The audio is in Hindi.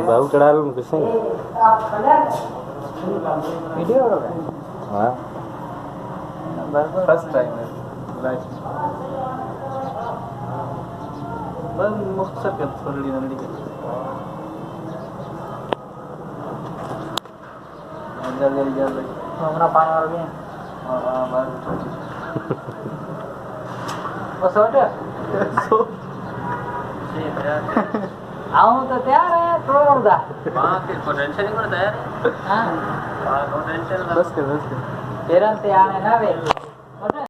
बाबू चढ़ा लो किसने वीडियो हाँ फर्स्ट टाइम है लाइफ बस मुख्तसर कर थोड़ी नंदी के जल्दी हमारा पानी वाला भी है हां बस बस हो गया आऊं तो तैयार है थोड़ा दा हां फिर पोटेंशियल नहीं करता यार हां पोटेंशियल बस के तेरा ते आने ना वे